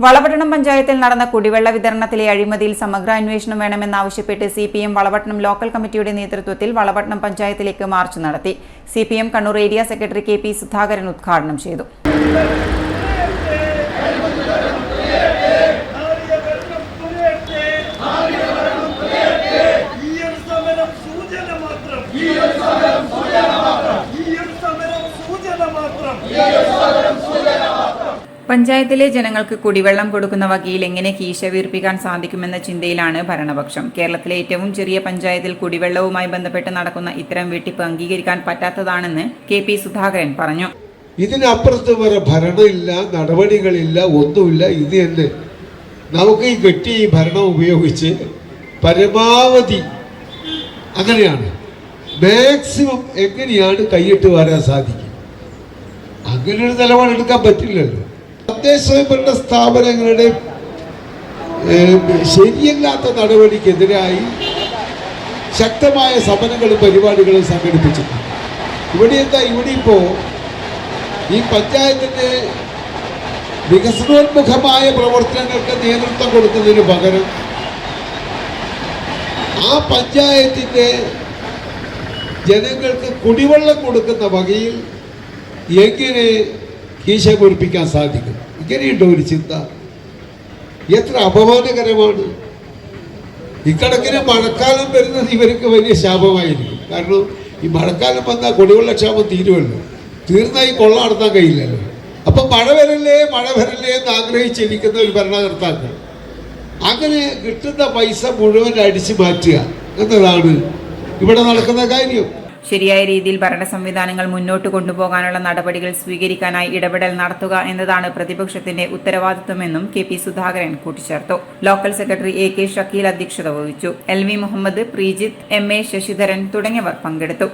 വളപട്ടണം പഞ്ചായത്തിൽ നടന്ന കുടിവെള്ള വിതരണത്തിലെ അഴിമതിയിൽ സമഗ്ര അന്വേഷണം വേണമെന്നാവശ്യപ്പെട്ട് സിപിഎം വളപട്ടണം ലോക്കൽ കമ്മിറ്റിയുടെ നേതൃത്വത്തിൽ വളപട്ടണം പഞ്ചായത്തിലേക്ക് മാർച്ച് നടത്തി. CPM Kannur area secretary K P. Sudhakaran ഉദ്ഘാടനം ചെയ്തു. പഞ്ചായത്തിലെ ജനങ്ങൾക്ക് കുടിവെള്ളം കൊടുക്കുന്ന വകയിൽ എങ്ങനെ കീശ വീർപ്പിക്കാൻ സാധിക്കുമെന്ന ചിന്തയിലാണ് ഭരണപക്ഷം. കേരളത്തിലെ ഏറ്റവും ചെറിയ പഞ്ചായത്തിൽ കുടിവെള്ളവുമായി ബന്ധപ്പെട്ട് നടക്കുന്ന ഇത്തരം വെട്ടിപ്പ് അംഗീകരിക്കാൻ പറ്റാത്തതാണെന്ന് കെ.പി. സുധാകരൻ പറഞ്ഞു. ഇതിനപ്പുറത്ത് വേറെ ഭരണമില്ല, നടപടികളില്ല, ഒന്നുമില്ല. ഇത് തന്നെ നമുക്ക് ഈ കെട്ടി ഈ ഭരണം ഉപയോഗിച്ച് പരമാവധി അങ്ങനെയാണ് മാക്സിമം എങ്ങനെയാണ് കൈയിട്ട് വരാൻ സാധിക്കും. അങ്ങനെയൊരു നിലപാടെടുക്കാൻ പറ്റില്ലല്ലോ. തദ്ദേശ സ്വയംഭരണ സ്ഥാപനങ്ങളുടെ ശരിയല്ലാത്ത നടപടിക്കെതിരായി ശക്തമായ സമരങ്ങളും പരിപാടികളും സംഘടിപ്പിച്ചിട്ടുണ്ട്. ഇവിടെ ഇപ്പോൾ ഈ പഞ്ചായത്തിൻ്റെ വികസനോന്മുഖമായ പ്രവർത്തനങ്ങൾക്ക് നേതൃത്വം കൊടുക്കുന്നതിന് പകരം ആ പഞ്ചായത്തിൻ്റെ ജനങ്ങൾക്ക് കുടിവെള്ളം കൊടുക്കുന്ന വകയിൽ എങ്ങനെ കീശ പൊരിപ്പിക്കാൻ സാധിക്കും? ഇങ്ങനെയുണ്ടോ ഒരു ചിന്ത? എത്ര അപമാനകരമാണ്. ഇക്കണക്കിന് മഴക്കാലം വരുന്നത് ഇവർക്ക് വലിയ ശാപമായിരിക്കും. കാരണം ഈ മഴക്കാലം വന്നാൽ കുടിവെള്ളക്ഷാമം തീരുമല്ലോ. തീർന്നായി കൊള്ള നടത്താൻ കഴിയില്ലല്ലോ. അപ്പം മഴ വരല്ലേ എന്ന് ആഗ്രഹിച്ചിരിക്കുന്ന ഒരു ഭരണകർത്താക്കൾ അങ്ങനെ കിട്ടുന്ന പൈസ മുഴുവൻ അടിച്ചു മാറ്റുക എന്നതാണ് ഇവിടെ നടക്കുന്ന കാര്യം. ശരിയായ രീതിയിൽ ഭരണ സംവിധാനങ്ങൾ മുന്നോട്ട് കൊണ്ടുപോകാനുള്ള നടപടികൾ സ്വീകരിക്കാനായി ഇടപെടൽ നടത്തുക എന്നതാണ് പ്രതിപക്ഷത്തിന്റെ ഉത്തരവാദിത്വമെന്നും കെ.പി. സുധാകരൻ കൂട്ടിച്ചേർത്തു. Local secretary AK. ഷക്കീൽ അധ്യക്ഷത വഹിച്ചു. എൽ.വി. മുഹമ്മദ്, പ്രീജിത്ത്, എം.എ. ശശിധരൻ തുടങ്ങിയവർ പങ്കെടുത്തു.